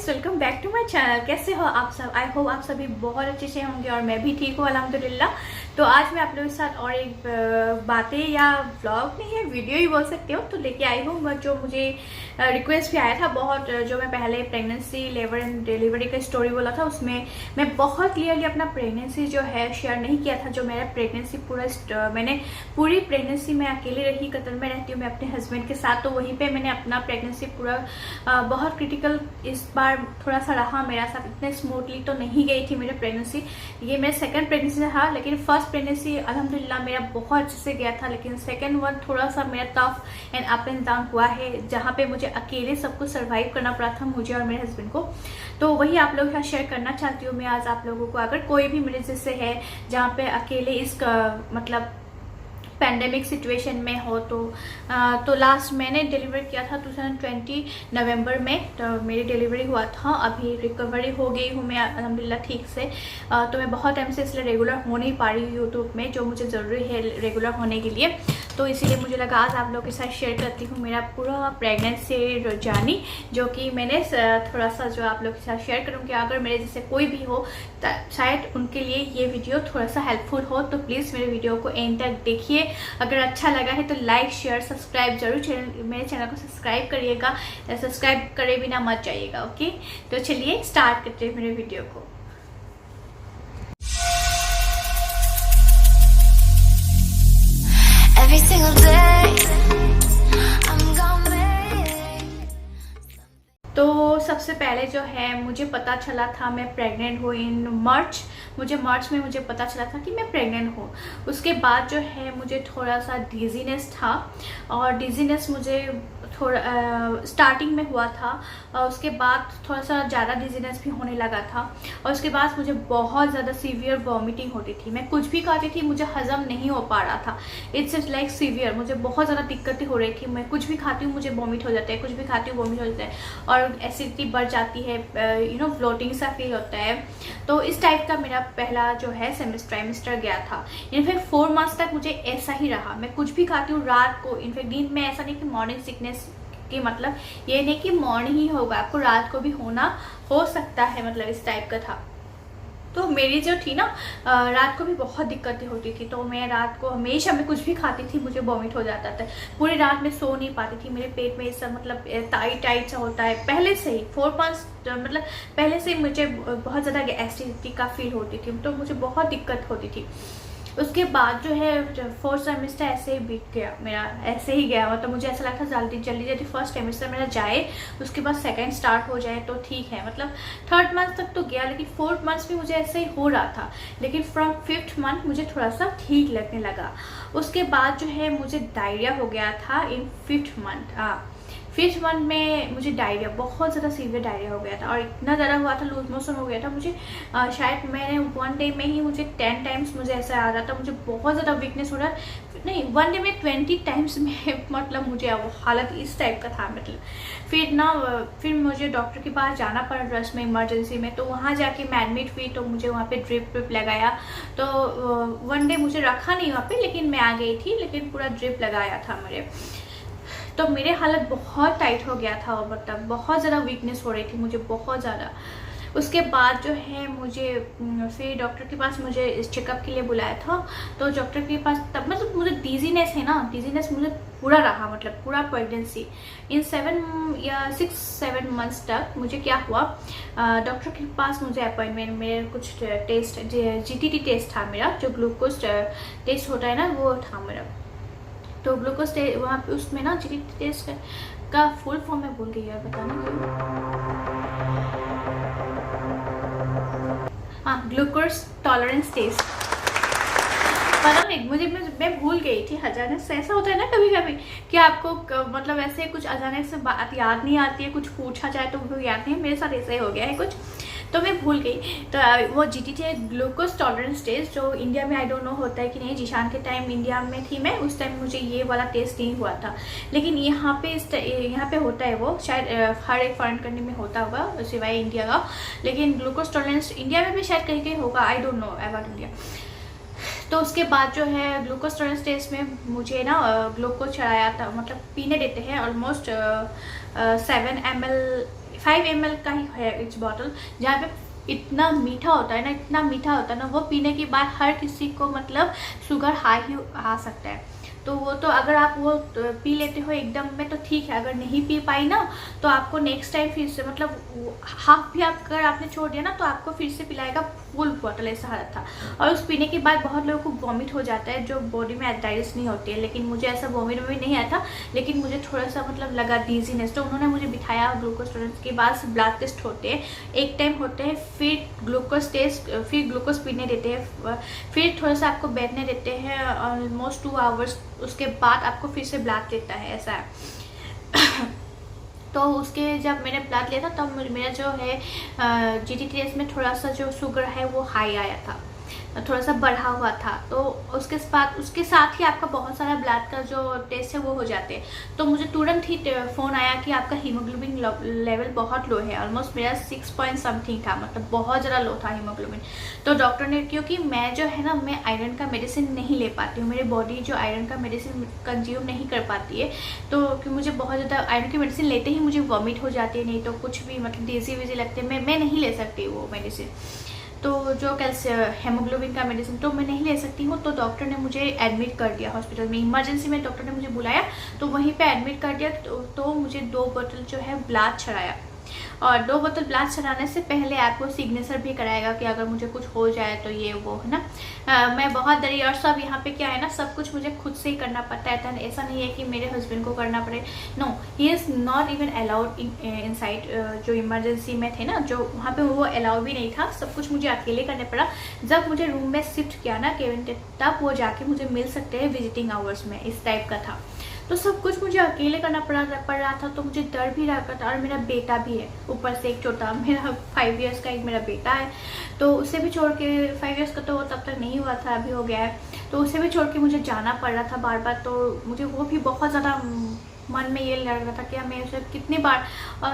Guys, welcome back to my channel. कैसे हो आप सब? आई होप आप सभी बहुत अच्छे से होंगे और मैं भी ठीक हूँ अल्हम्दुलिल्लाह। तो आज मैं आप लोगों के साथ और एक बातें या व्लॉग नहीं है, वीडियो ही बोल सकते हो, तो लेके आई हूँ। जो मुझे रिक्वेस्ट भी आया था बहुत, जो मैं पहले प्रेगनेंसी, लेबर एंड डिलीवरी का स्टोरी बोला था, उसमें मैं बहुत क्लियरली अपना प्रेगनेंसी जो है शेयर नहीं किया था। जो मेरा प्रेगनेंसी मैंने पूरी प्रेगनेंसी में अकेली रही, कतर में रहती हूँ मैं अपने हस्बैंड के साथ, तो वहीं पे मैंने अपना प्रेगनेंसी पूरा बहुत क्रिटिकल इस बार थोड़ा सा रहा मेरा साथ। इतने स्मूथली तो नहीं गई थी मेरी प्रेगनेंसी। ये मेरा सेकंड प्रेगनेंसी था, लेकिन फर्स्ट प्रेगनेंसी अल्हम्दुलिल्लाह मेरा बहुत अच्छे से गया था। लेकिन सेकंड वन थोड़ा सा मेरा tough and up and down हुआ है, जहाँ पे मुझे अकेले सब कुछ सर्वाइव करना पड़ा था, मुझे और मेरे हस्बैंड को। तो वही आप लोगों के साथ शेयर करना चाहती हूँ मैं आज आप लोगों को। अगर कोई भी मेरे जैसे है जहाँ पे अकेले इस मतलब पैंडेमिक सिचुएशन में हो, तो लास्ट मैंने डिलीवर किया था 2020 नवंबर में, तो मेरी डिलीवरी हुआ था। अभी रिकवरी हो गई हूँ मैं अल्हम्दुलिल्लाह ठीक से। तो मैं बहुत टाइम से इसलिए रेगुलर हो नहीं पा रही हूँ यूट्यूब में, जो मुझे ज़रूरी है रेगुलर होने के लिए। तो इसीलिए मुझे लगा आज आप लोगों के साथ शेयर करती हूँ मेरा पूरा प्रेगनेंसी जर्नी, जो कि मैंने थोड़ा सा जो आप लोगों के साथ शेयर करूँगी। अगर मेरे जैसे कोई भी हो शायद उनके लिए ये वीडियो थोड़ा सा हेल्पफुल हो, तो प्लीज़ मेरे वीडियो को एंड तक देखिए। अगर अच्छा लगा है तो लाइक शेयर सब्सक्राइब जरूर, मेरे चैनल को सब्सक्राइब करिएगा, सब्सक्राइब करे बिना मत जाइएगा। ओके, तो चलिए स्टार्ट करते हैं मेरे वीडियो को। Every single day तो सबसे पहले जो है मुझे पता चला था मैं प्रेग्नेंट हूँ इन मार्च। मुझे मार्च में मुझे पता चला था कि मैं प्रेग्नेंट हूँ। उसके बाद जो है मुझे थोड़ा सा डिजीनेस था, और डिजीनेस मुझे थोड़ा स्टार्टिंग में हुआ था, और उसके बाद थोड़ा सा ज़्यादा डिजीनेस भी होने लगा था, और उसके बाद मुझे बहुत ज़्यादा सीवियर वॉमिटिंग होती थी। मैं कुछ भी खाती थी मुझे हजम नहीं हो पा रहा था। इट्स जस्ट लाइक सीवियर, मुझे बहुत ज़्यादा दिक्कतें हो रही थी। मैं कुछ भी खाती हूँ मुझे वॉमिट हो जाता है, कुछ भी खाती हूँ वॉमिट हो जाता है, और एसिडिटी बढ़ जाती है, ब्लोटिंग सा फील होता है। तो इस टाइप का मेरा पहला जो है ट्राइमेस्टर गया था। इनफैक्ट 4 मंथ्स तक मुझे ऐसा ही रहा। मैं कुछ भी खाती हूँ रात को, इनफैक्ट दिन में ऐसा नहीं कि मॉर्निंग सिकनेस की मतलब ये नहीं कि मॉर्निंग ही होगा, आपको रात को भी हो सकता है, मतलब इस टाइप का था। तो मेरी जो थी ना रात को भी बहुत दिक्कतें होती थी। तो मैं रात को हमेशा मैं कुछ भी खाती थी मुझे वॉमिट हो जाता था। पूरी रात में सो नहीं पाती थी, मेरे पेट में ऐसा मतलब टाइट सा होता है पहले से ही। 4 मंथ्स मतलब पहले से ही मुझे बहुत ज़्यादा एसिडिटी का फील होती थी, तो मुझे बहुत दिक्कत होती थी। उसके बाद जो है 4th सेमेस्टर ऐसे ही बीत गया मेरा, ऐसे ही गया। मतलब मुझे ऐसा लगता जल्दी जल्दी फर्स्ट सेमेस्टर मेरा जाए, उसके बाद सेकंड स्टार्ट हो जाए तो ठीक है। मतलब 3rd मंथ तक तो गया, लेकिन 4th मंथ भी मुझे ऐसे ही हो रहा था। लेकिन फ्रॉम 5th मंथ मुझे थोड़ा सा ठीक लगने लगा। उसके बाद जो है मुझे डायरिया हो गया था इन 5th मंथ। 5th मंथ में मुझे डायरिया, बहुत ज़्यादा सीवियर डायरिया हो गया था, और इतना ज़्यादा हुआ था, लूज मोशन हो गया था मुझे। शायद मैंने 1 डे में ही मुझे 10 टाइम्स मुझे ऐसा आ रहा था। मुझे बहुत ज़्यादा वीकनेस हो रहा है, नहीं 1 डे में 20 टाइम्स में मतलब मुझे वो हालत इस टाइप का था। मतलब फिर मुझे डॉक्टर के पास जाना पड़ा रश में, इमरजेंसी में। तो वहाँ जाके मैं एडमिट हुई, तो मुझे वहाँ पे ड्रिप लगाया। तो 1 डे मुझे रखा नहीं वहाँ पे, लेकिन मैं आ गई थी, लेकिन पूरा ड्रिप लगाया था मेरे। तो मेरे हालत बहुत टाइट हो गया था, मतलब बहुत ज़्यादा वीकनेस हो रही थी मुझे, बहुत ज़्यादा। उसके बाद जो है मुझे फिर डॉक्टर के पास मुझे इस चेकअप के लिए बुलाया था। तो डॉक्टर के पास तब मतलब मुझे डिजीनेस है ना, डिजीनेस मुझे पूरा रहा, मतलब पूरा प्रेगनेंसी इन 7 या 6-7 मंथ्स तक। मुझे क्या हुआ, डॉक्टर के पास मुझे अपॉइंटमेंट, मेरे कुछ टेस्ट, जीटीटी टेस्ट था मेरा, जो ग्लूकोज टेस्ट होता है ना, वो था मेरा। तो ग्लूकोज वहाँ पे उसमें ना जीटीटी टेस्ट का फुल फॉर्म मैं भूल गई यार, बताना। हाँ, ग्लूकोज टॉलरेंस टेस्ट, पता नहीं मुझे, मैं भूल गई थी। अचानक से ऐसा होता है ना कभी कभी कि आपको मतलब ऐसे कुछ अचानक से बात याद नहीं आती है, कुछ पूछा जाए तो वो याद नहीं। मेरे साथ ऐसा ही हो गया है कुछ, तो मैं भूल गई। तो वो जीटीटी ग्लूकोज टॉलरेंस टेस्ट, जो इंडिया में आई डोंट नो होता है कि नहीं। जीशान के टाइम इंडिया में थी मैं, उस टाइम मुझे ये वाला टेस्ट नहीं हुआ था, लेकिन यहाँ पे होता है वो। शायद हर एक फॉरेन कंट्री में होता होगा सिवाय इंडिया का, लेकिन ग्लूकोज टॉलरेंस इंडिया में भी शायद कहीं कहीं होगा, I don't know about India. तो उसके बाद जो है ग्लूकोज टॉलरेंस टेस्ट में मुझे ना ग्लूकोज चढ़ाया था, मतलब पीने देते हैं ऑलमोस्ट 7 ml 5 ml का ही है इच बॉटल, जहाँ पे इतना मीठा होता है ना, इतना मीठा होता है ना, वो पीने के बाद हर किसी को मतलब शुगर हाई ही आ सकता है। तो वो तो अगर आप वो पी लेते हो एकदम में तो ठीक है, अगर नहीं पी पाई ना तो आपको नेक्स्ट टाइम फिर से मतलब हाफ भी अगर आपने छोड़ दिया ना तो आपको फिर से पिलाएगा फुल बॉटल, ऐसा हालत था। और उस पीने के बाद बहुत लोगों को वॉमिट हो जाता है, जो बॉडी में एथराइटिस नहीं होती है, लेकिन मुझे ऐसा वॉमिट नहीं आया था, लेकिन मुझे थोड़ा सा मतलब लगा डिजीनेस। तो उन्होंने मुझे बिठाया, ग्लूकोज टॉलरेंस के बाद ब्लड टेस्ट होते हैं, एक टाइम होते हैं, फिर ग्लूकोज टेस्ट, फिर ग्लूकोज पीने देते हैं, फिर थोड़ा सा आपको बैठने देते हैं ऑलमोस्ट 2 आवर्स, उसके बाद आपको फिर से ब्लड देता है, ऐसा है। तो उसके जब मैंने ब्लड लिया था तब मेरा जो है GT3S में थोड़ा सा जो शुगर है वो हाई आया था, थोड़ा सा बढ़ा हुआ था। तो उसके साथ ही आपका बहुत सारा ब्लड का जो टेस्ट है वो हो जाते हैं। तो मुझे तुरंत ही फ़ोन आया कि आपका हीमोग्लोबिन लेवल बहुत लो है, ऑलमोस्ट मेरा 6 पॉइंट समथिंग था, मतलब बहुत ज़्यादा लो था हीमोग्लोबिन। तो डॉक्टर ने, क्योंकि मैं जो है ना, मैं आयरन का मेडिसिन नहीं ले पाती हूँ, मेरी बॉडी जो आयरन का मेडिसिन कंज्यूम नहीं कर पाती है, तो कि मुझे बहुत ज़्यादा आयरन की मेडिसिन लेते ही मुझे वॉमिट हो जाती है, नहीं तो कुछ भी मतलब डिजी विजी लगते हैं, मैं नहीं ले सकती वो मेडिसिन। तो जो हेमोग्लोबिन का मेडिसिन तो मैं नहीं ले सकती हूँ। तो डॉक्टर ने मुझे एडमिट कर दिया हॉस्पिटल में, इमरजेंसी में डॉक्टर ने मुझे बुलाया, तो वहीं पे एडमिट कर दिया। तो मुझे 2 बोतल जो है ब्लड चढ़ाया, और 2 बोतल ब्लड चढ़ाने से पहले आपको सिग्नेचर भी कराएगा कि अगर मुझे कुछ हो जाए तो ये वो है ना। मैं बहुत डरी, और सब यहाँ पे क्या है ना, सब कुछ मुझे खुद से ही करना पड़ता है, ऐसा नहीं है कि मेरे हस्बैंड को करना पड़े, no, he is not even allowed inside. जो इमरजेंसी में थे ना, जो वहाँ पे वो अलाउ भी नहीं था, सब कुछ मुझे अकेले करने पड़ा। जब मुझे रूम में शिफ्ट किया ना केविन, तब वो जाके मुझे मिल सकते हैं विजिटिंग आवर्स में, इस टाइप का था। तो सब कुछ मुझे अकेले करना पड़ रहा था, तो मुझे डर भी रहा था। और मेरा बेटा भी है ऊपर से, एक छोटा, मेरा 5 इयर्स का एक मेरा बेटा है, तो उसे भी छोड़ के, 5 इयर्स का तो वो तब तक नहीं हुआ था, अभी हो गया है, तो उसे भी छोड़ के मुझे जाना पड़ रहा था बार बार। तो मुझे वो भी बहुत ज़्यादा मन में ये लग रहा था कि मैं उसे कितनी बार,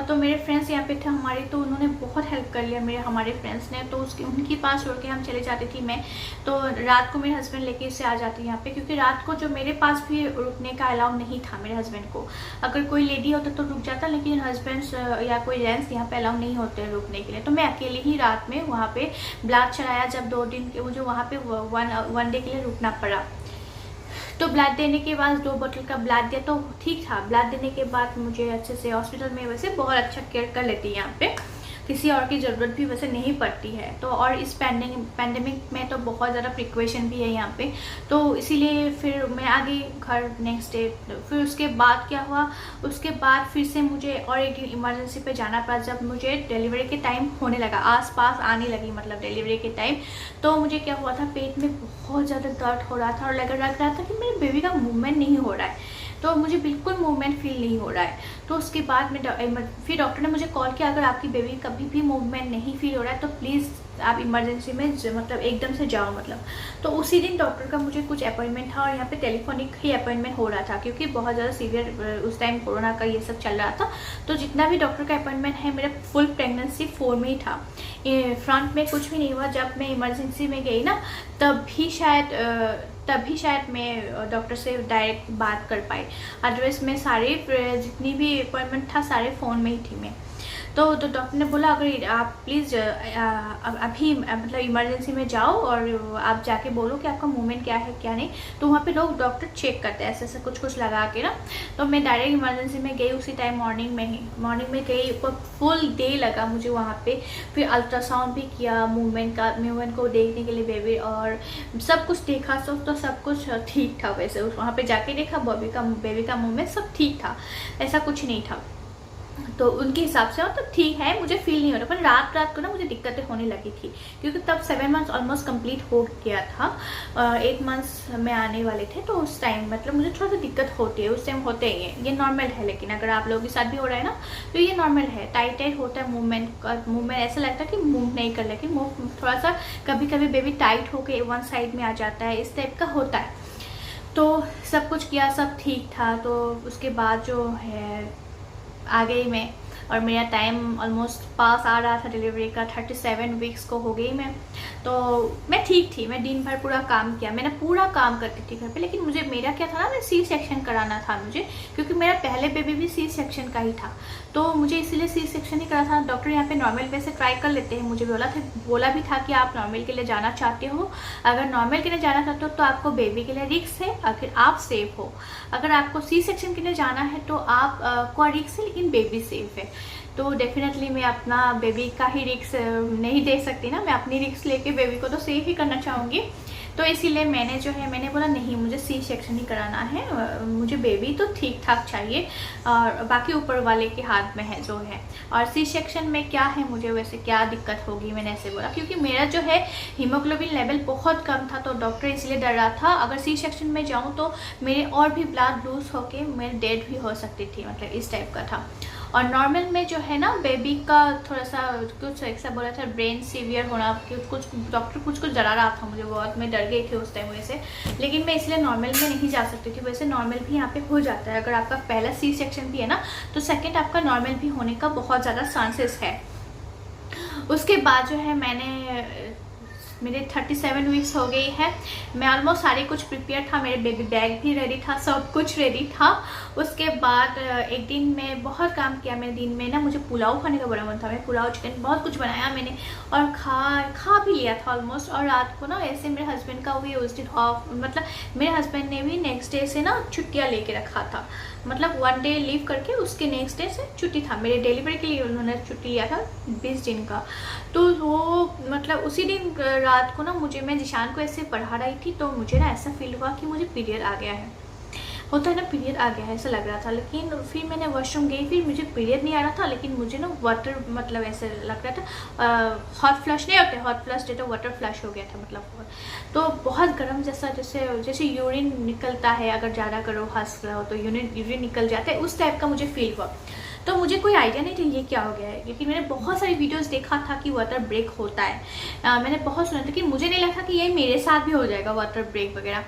तो मेरे फ्रेंड्स यहाँ पे थे हमारे, तो उन्होंने बहुत हेल्प कर लिया हमारे फ्रेंड्स ने। तो उनके पास छोड़ के हम चले जाती थी मैं, तो रात को मेरे हस्बैंड लेके इसे आ जाती यहाँ पे, क्योंकि रात को जो मेरे पास भी रुकने का अलाउ नहीं था मेरे हस्बैंड को। अगर कोई लेडी होता तो रुक जाता, लेकिन हस्बैंड्स या कोई जेंट्स यहाँ पे अलाउ नहीं होते रुकने के लिए। तो मैं अकेले ही रात में वहाँ पे ब्लड चढ़ाया, जब 2 दिन के मुझे वहाँ पे 1 डे के लिए रुकना पड़ा। तो ब्लड देने के बाद 2 बोतल का ब्लड दिया, तो ठीक था। ब्लड देने के बाद मुझे अच्छे से हॉस्पिटल में वैसे बहुत अच्छा केयर कर लेती है यहाँ पे, किसी और की ज़रूरत भी वैसे नहीं पड़ती है। तो और इस पैंडेमिक में तो बहुत ज़्यादा प्रिकॉशन भी है यहाँ पे, तो इसीलिए फिर मैं आ गई घर नेक्स्ट डे। फिर उसके बाद क्या हुआ, उसके बाद फिर से मुझे और एक दिन इमरजेंसी पे जाना पड़ा, जब मुझे डिलीवरी के टाइम होने लगा, आसपास आने लगी मतलब डिलीवरी के टाइम। तो मुझे क्या हुआ था, पेट में बहुत ज़्यादा दर्द हो रहा था, और लग रहा था कि मेरे बेबी का मूवमेंट नहीं हो रहा है, तो मुझे बिल्कुल मूवमेंट फील नहीं हो रहा है। तो उसके बाद में फिर डॉक्टर ने मुझे कॉल किया, अगर आपकी बेबी कभी भी मूवमेंट नहीं फील हो रहा है तो प्लीज़ आप इमरजेंसी में मतलब एकदम से जाओ मतलब। तो उसी दिन डॉक्टर का मुझे कुछ अपॉइंटमेंट था, और यहाँ पे टेलीफोनिक ही अपॉइंटमेंट हो रहा था, क्योंकि बहुत ज़्यादा सीवियर उस टाइम कोरोना का ये सब चल रहा था। तो जितना भी डॉक्टर का अपॉइंटमेंट है, मेरा फुल प्रेगनेंसी 4 में ही था, फ्रंट में कुछ भी नहीं हुआ। जब मैं इमरजेंसी में गई ना, तभी शायद मैं डॉक्टर से डायरेक्ट बात कर पाई, अदरवाइज मैं सारे जितनी भी अपॉइंटमेंट था सारे फ़ोन में ही थी मैं। तो डॉक्टर ने बोला, अगर आप प्लीज़ अभी मतलब इमरजेंसी में जाओ, और आप जाके बोलो कि आपका मूवमेंट क्या है क्या नहीं। तो वहाँ पे लोग डॉक्टर चेक करते हैं ऐसे कुछ लगा के ना। तो मैं डायरेक्ट इमरजेंसी में गई उसी टाइम, मॉर्निंग में गई, फुल डे लगा मुझे वहाँ पे। फिर अल्ट्रासाउंड भी किया मूवमेंट को देखने के लिए बेबी, और सब कुछ देखा, तो सब कुछ ठीक था। वैसे वहाँ पे जाके देखा, बेबी का मूवमेंट सब ठीक था, ऐसा कुछ नहीं था। तो उनके हिसाब से मतलब ठीक है, मुझे फील नहीं हो रहा। पर रात को ना मुझे दिक्कतें होने लगी थी, क्योंकि तब 7 मंथ्स ऑलमोस्ट कंप्लीट हो गया था, 8 मंथ्स में आने वाले थे। तो उस टाइम मतलब मुझे थोड़ा सा दिक्कत होती है, उस टाइम होते ही है, ये नॉर्मल है। लेकिन अगर आप लोगों के साथ भी हो रहा है ना, तो ये नॉर्मल है, टाइट होता है मूवमेंट ऐसा लगता है कि मूव नहीं कर, लेकिन मूव थोड़ा सा कभी बेबी टाइट होकर वन साइड में आ जाता है, इस टाइप का होता है। तो सब कुछ किया, सब ठीक था। तो उसके बाद जो है आ गई मैं, और मेरा टाइम ऑलमोस्ट पास आ रहा था डिलीवरी का, 37 वीक्स को हो गई मैं। तो मैं ठीक थी, मैं दिन भर पूरा काम किया, मैंने पूरा काम करती थी घर पे। लेकिन मुझे मेरा क्या था ना, मैं सी सेक्शन कराना था मुझे, क्योंकि मेरा पहले बेबी भी सी सेक्शन का ही था। तो मुझे इसीलिए सी सेक्शन ही करा था। डॉक्टर यहाँ पे नॉर्मल पे से ट्राई कर लेते हैं, मुझे बोला भी था कि आप नॉर्मल के लिए जाना चाहते हो, अगर नॉर्मल के लिए जाना चाहते हो तो आपको बेबी के लिए रिस्क है, अगर आप सेफ हो। अगर आपको सी सेक्शन के लिए जाना है तो आप को रिस्क है लेकिन बेबी सेफ है। तो डेफिनेटली मैं अपना बेबी का ही रिस्क नहीं दे सकती ना, मैं अपनी रिस्क लेके बेबी को तो सेफ ही करना चाहूँगी। तो इसीलिए मैंने बोला नहीं, मुझे सी सेक्शन ही कराना है, मुझे बेबी तो ठीक ठाक चाहिए और बाकी ऊपर वाले के हाथ में है जो है। और सी सेक्शन में क्या है, मुझे वैसे क्या दिक्कत होगी, मैंने ऐसे बोला क्योंकि मेरा जो है हीमोग्लोबिन लेवल बहुत कम था, तो डॉक्टर इसलिए डर रहा था अगर सी सेक्शन में जाऊँ तो मेरे और भी ब्लड लूज होके मेरी डेथ भी हो सकती थी, मतलब इस टाइप का था। और नॉर्मल में जो है ना बेबी का थोड़ा सा कुछ ऐसा बोला था, ब्रेन सीवियर होना, कुछ डॉक्टर कुछ डरा रहा था मुझे बहुत, मैं डर गई थी उस टाइम वैसे। लेकिन मैं इसलिए नॉर्मल में नहीं जा सकती थी। वैसे नॉर्मल भी यहाँ पे हो जाता है, अगर आपका पहला सी सेक्शन भी है ना तो सेकेंड आपका नॉर्मल भी होने का बहुत ज़्यादा चांसेस है। उसके बाद जो है मेरे 37 वीक्स हो गई है, मैं ऑलमोस्ट सारी कुछ प्रिपेयर था, मेरे बेबी बैग भी रेडी था, सब कुछ रेडी था। उसके बाद एक दिन मैं बहुत काम किया, मेरे दिन में ना मुझे पुलाव खाने का बड़ा मन था, मैं पुलाव चिकन बहुत कुछ बनाया मैंने और खा भी लिया था ऑलमोस्ट। और रात को ना ऐसे मेरे हस्बैंड का भी उस दिन ऑफ, मतलब मेरे हस्बैंड ने भी नेक्स्ट डे से ना छुट्टियाँ लेके रखा था, मतलब 1 डे लीव करके उसके नेक्स्ट डे से छुट्टी था। मेरे डिलीवरी के लिए उन्होंने छुट्टी लिया था 20 दिन का। तो वो मतलब उसी दिन रात को ना मैं जिशान को ऐसे पढ़ा रही थी, तो मुझे ना ऐसा फील हुआ कि मुझे पीरियड आ गया है, होता है ना पीरियड आ गया है ऐसा लग रहा था। लेकिन फिर मैंने वॉशरूम गई, फिर मुझे पीरियड नहीं आ रहा था, लेकिन मुझे ना वाटर मतलब ऐसे लग रहा था, हॉट फ्लश नहीं होते, हॉट फ्लश तो वाटर फ्लश हो गया था मतलब। तो बहुत गर्म जैसा, जैसे यूरिन निकलता है, अगर ज़्यादा करो हंस रहे हो तो यूरिन निकल जाता है, उस टाइप का मुझे फील हुआ। तो मुझे कोई आइडिया नहीं था ये क्या हो गया है, लेकिन मैंने बहुत सारी वीडियोस देखा था कि वाटर ब्रेक होता है, मैंने बहुत सुना था, लेकिन मुझे नहीं लगा कि ये मेरे साथ भी हो जाएगा वाटर ब्रेक वगैरह।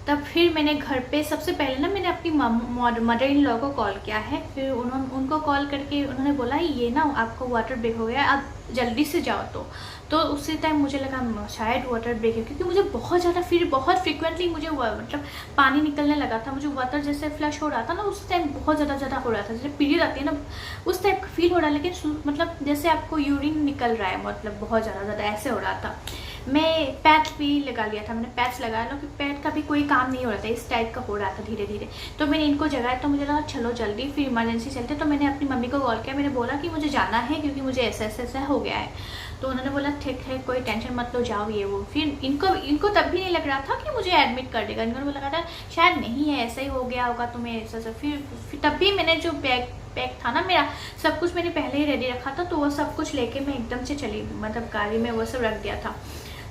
तब फिर मैंने घर पे सबसे पहले ना मैंने अपनी मदर इन लॉ को कॉल किया है, फिर उनको कॉल करके उन्होंने बोला ये ना आपको वाटर ब्रेक हो गया है, आप जल्दी से जाओ। तो उसी टाइम मुझे लगा शायद वाटर ब्रेक है, क्योंकि मुझे बहुत ज़्यादा फिर बहुत फ्रिक्वेंटली मुझे मतलब पानी निकलने लगा था, मुझे वाटर जैसे फ्लश हो रहा था ना उस टाइम बहुत ज़्यादा हो रहा था, जैसे पीरियड आती है ना उस टाइप का फील हो रहा है, लेकिन मतलब जैसे आपको यूरिन निकल रहा है, मतलब बहुत ज़्यादा ऐसे हो रहा था। मैं पैच भी लगा लिया था, मैंने पैच लगाया ना कि पैच का भी कोई काम नहीं हो रहा था, इस टाइप का हो रहा था धीरे धीरे। तो मैंने इनको जगाया, तो मुझे लगा चलो जल्दी, फिर इमरजेंसी चलते। तो मैंने अपनी मम्मी को कॉल किया, मैंने बोला कि मुझे जाना है क्योंकि मुझे ऐसा हो गया है। तो उन्होंने बोला ठीक है कोई टेंशन मत लो, जाओ ये वो। फिर इनको तब भी नहीं लग रहा था कि मुझे एडमिट कर देगा, इनको लगा था शायद नहीं है, ऐसा ही हो गया होगा तुम्हें ऐसा। फिर तब भी मैंने जो बैग था ना मेरा, सब कुछ मैंने पहले ही रेडी रखा था, तो वो सब कुछ लेके मैं एकदम से चली, मतलब गाड़ी में वो सब रख दिया था।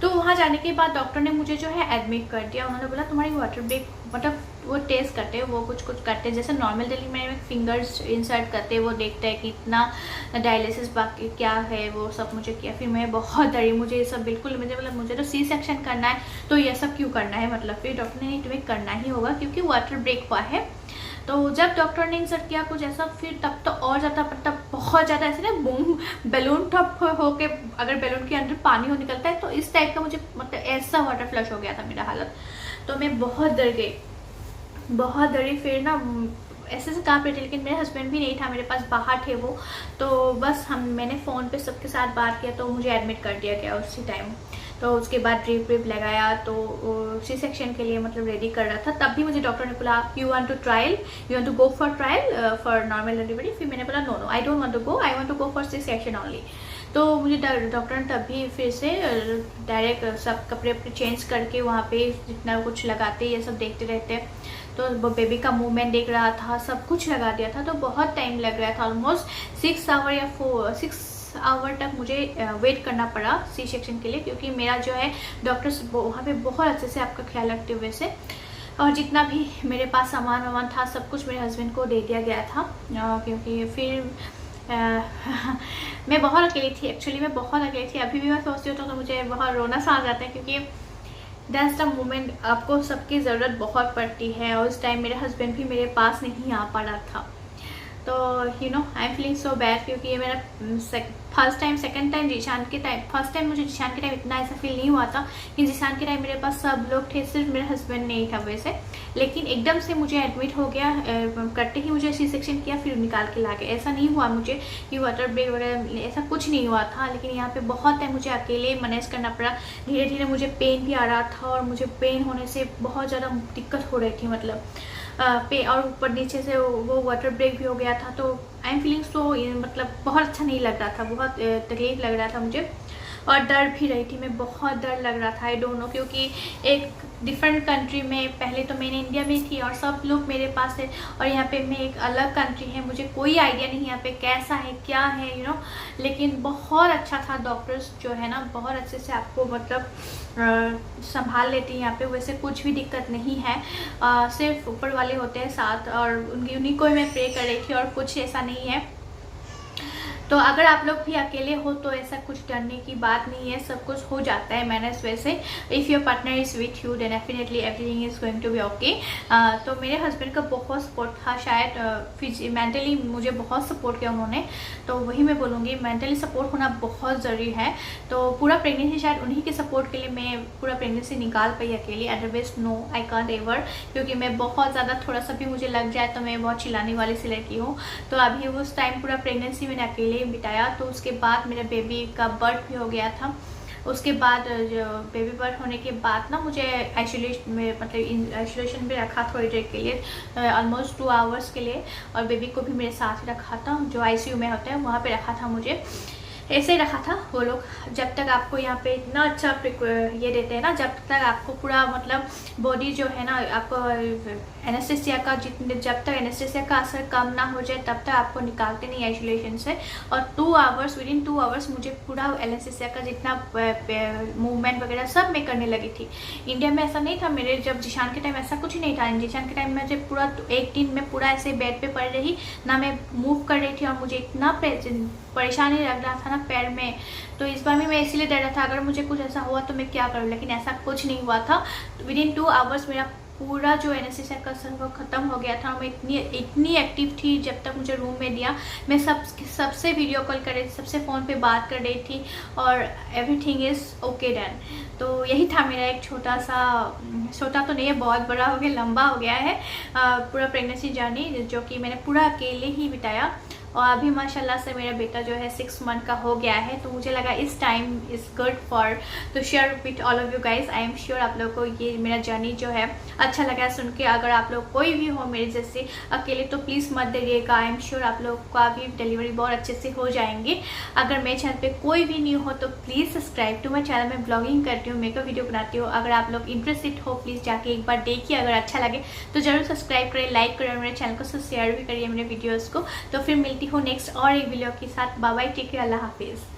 तो वहाँ जाने के बाद डॉक्टर ने मुझे जो है एडमिट कर दिया। उन्होंने बोला तुम्हारी वाटर ब्रेक, मतलब वो टेस्ट करते हैं, वो कुछ करते हैं, जैसे नॉर्मल डिलीवरी में फिंगर्स इंसर्ट करते हैं, वो देखते हैं कि इतना डायलिसिस बाकी क्या है, वो सब मुझे किया। फिर मैं बहुत डरी, मुझे ये सब बिल्कुल मुझे तो सी सेक्शन करना है, तो ये सब क्यों करना है, मतलब फिर डॉक्टर ने तुम्हें करना ही होगा क्योंकि वाटर ब्रेक हुआ है। तो जब डॉक्टर ने इंसर्ट किया कुछ ऐसा, फिर तब तो और ज़्यादा मतलब बहुत ज़्यादा ऐसे ना बूम बैलून टप होके, अगर बैलून के अंदर पानी हो निकलता है तो इस टाइप का मुझे मतलब ऐसा वाटर फ्लश हो गया था मेरा हालत। तो मैं बहुत डर गई, बहुत डरी। फिर ना ऐसे काँप रही थी, लेकिन मेरे हस्बैंड भी नहीं था मेरे पास, बाहर थे वो। तो बस मैंने फ़ोन पे सबके साथ बात किया, तो मुझे एडमिट कर दिया गया उसी टाइम। तो उसके बाद ड्रिप लगाया, तो सी सेक्शन के लिए मतलब रेडी कर रहा था। तब भी मुझे डॉक्टर ने बोला you want to go for trial for normal delivery. फिर मैंने बोला no I don't want to go, I want to go for C section only. तो मुझे डॉक्टर ने तभी फिर से डायरेक्ट सब कपड़े अपने चेंज करके वहाँ पे जितना कुछ लगाते ये सब देखते रहते, तो वो बेबी का मूवमेंट देख रहा था, सब कुछ लगा दिया था। तो बहुत टाइम लग रहा था, ऑलमोस्ट 6 आवर तक मुझे वेट करना पड़ा सी सेक्शन के लिए, क्योंकि मेरा जो है डॉक्टर्स वहाँ पे बहुत अच्छे से आपका ख्याल रखते हुए से, और जितना भी मेरे पास सामान वामान था सब कुछ मेरे हस्बैंड को दे दिया गया था। क्योंकि फिर मैं बहुत अकेली थी, एक्चुअली मैं बहुत अकेली थी। अभी भी मैं सोचती हूँ तो मुझे बहुत रोना सा आ जाता है, क्योंकि दैट्स द मोमेंट, आपको सबकी ज़रूरत बहुत पड़ती है, और उस टाइम मेरे हस्बैंड भी मेरे पास नहीं आ पा रहा था। तो you know I am feeling so bad, क्योंकि ये मेरा first time, second time Zeeshan के टाइम, फर्स्ट टाइम मुझे जीशान के टाइम इतना ऐसा फील नहीं हुआ था कि जीशान के टाइम मेरे पास सब लोग थे, सिर्फ मेरा हस्बैंड नहीं था वैसे। लेकिन एकदम से मुझे एडमिट हो गया, करते ही मुझे सी सेक्शन किया, फिर निकाल के ला के, ऐसा नहीं हुआ मुझे कि वाटर ब्रेक वगैरह, ऐसा कुछ नहीं हुआ था। लेकिन यहाँ पे बहुत टाइम मुझे अकेले मैनेज करना पड़ा। धीरे धीरे मुझे पेन भी आ रहा था, और मुझे पेन होने से बहुत ज़्यादा दिक्कत हो रही थी, मतलब और ऊपर नीचे से वो वाटर ब्रेक भी हो गया था। तो आई एम फीलिंग सो, मतलब बहुत अच्छा नहीं लग रहा था, बहुत तकलीफ लग रहा था मुझे, और डर भी रही थी मैं, बहुत डर लग रहा था। आई डोंट नो, क्योंकि एक डिफरेंट कंट्री में, पहले तो मैंने इंडिया में थी और सब लोग मेरे पास है, और यहाँ पे मैं एक अलग कंट्री है, मुझे कोई आइडिया नहीं यहाँ पे कैसा है क्या है, यू नो। लेकिन बहुत अच्छा था, डॉक्टर्स जो है ना बहुत अच्छे से आपको मतलब संभाल लेते हैं यहाँ पे, वैसे कुछ भी दिक्कत नहीं है। सिर्फ ऊपर वाले होते हैं साथ, और उन्हीं को ही मैं प्रे कर रही थी, और कुछ ऐसा नहीं है। तो अगर आप लोग भी अकेले हो तो ऐसा कुछ डरने की बात नहीं है, सब कुछ हो जाता है मैनेज वैसे। If your partner is with you then definitely everything is going to be okay. तो मेरे हस्बैंड का बहुत सपोर्ट था, शायद मेंटली मुझे बहुत सपोर्ट किया उन्होंने, तो वही मैं बोलूँगी, मेंटली सपोर्ट होना बहुत ज़रूरी है। तो पूरा प्रेगनेंसी शायद उन्हीं के सपोर्ट के लिए मैं पूरा प्रेगनेंसी निकाल पाई अकेले, otherwise no I can't ever, क्योंकि मैं बहुत ज़्यादा, थोड़ा सा भी मुझे लग जाए तो मैं बहुत चिल्लाने वाली सी लड़की हूँ। तो अभी उस टाइम पूरा प्रेगनेंसी मैंने अकेले बिताया। तो उसके बाद मेरे बेबी का बर्थ भी हो गया था। उसके बाद जो बेबी बर्थ होने के बाद ना मुझे आइसोलेशन में, मतलब आइसोलेशन में रखा थोड़ी देर के लिए, ऑलमोस्ट 2 आवर्स के लिए, और बेबी को भी मेरे साथ ही रखा था, जो आईसीयू में होता है वहाँ पे रखा था मुझे। ऐसे ही रखा था वो लोग, जब तक आपको यहाँ पे इतना अच्छा ये देते हैं ना, जब तक आपको पूरा मतलब बॉडी जो है ना, आपको एनेस्थेसिया का जब तक एनेस्थेसिया का असर कम ना हो जाए तब तक आपको निकालते नहीं आइसोलेशन से। और 2 आवर्स, विदिन 2 आवर्स मुझे पूरा एनेस्थेसिया का जितना मूवमेंट वगैरह सब मैं करने लगी थी। इंडिया में ऐसा नहीं था, मेरे जब जीशान के टाइम ऐसा कुछ नहीं था। जीशान के टाइम में जब पूरा एक दिन में पूरा ऐसे बेड पे पड़ रही ना, मैं मूव कर रही थी, और मुझे इतना परेशानी लग रहा था ना पैर में। तो इस बार में मैं इसीलिए डर रहा था, अगर मुझे कुछ ऐसा हुआ तो मैं क्या करूँ, लेकिन ऐसा कुछ नहीं हुआ था। विदिन 2 आवर्स मेरा पूरा जो एनेस्थेसिया का असर वो ख़त्म हो गया था। मैं इतनी एक्टिव थी, जब तक मुझे रूम में दिया मैं सबसे वीडियो कॉल कर रही थी, सबसे फ़ोन पे बात कर रही थी, और एवरीथिंग इज़ ओके डन। तो यही था मेरा एक छोटा तो नहीं है, बहुत बड़ा हो गया, लंबा हो गया है पूरा प्रेगनेंसी जर्नी, जो कि मैंने पूरा अकेले ही बिताया। और अभी माशाल्लाह से मेरा बेटा जो है 6 मंथ का हो गया है। तो मुझे लगा इस time is good for to share with all of you guys. I am sure आप लोग को ये मेरा जर्नी जो है अच्छा लगा सुन के। अगर आप लोग कोई भी हो मेरे जैसे अकेले तो प्लीज़ मत डरिएगा, आई एम श्योर आप लोग का भी डिलीवरी बहुत अच्छे से हो जाएंगी। अगर मेरे चैनल पे कोई भी न्यू हो तो please subscribe to my channel. मैं ब्लॉगिंग करती हूँ, मेकअप वीडियो बनाती हूँ। अगर आप लोग इंटरेस्टेड हो प्लीज़ जाके एक बार देखिए, अगर अच्छा लगे तो ज़रूर सब्सक्राइब करें, लाइक करें, मेरे चैनल को शेयर भी करिए मेरे वीडियोज़ को। तो फिर मिलती हूँ नेक्स्ट और एक वीडियो के साथ। बाय बाय, टेक केयर, अल्लाह हाफिज़।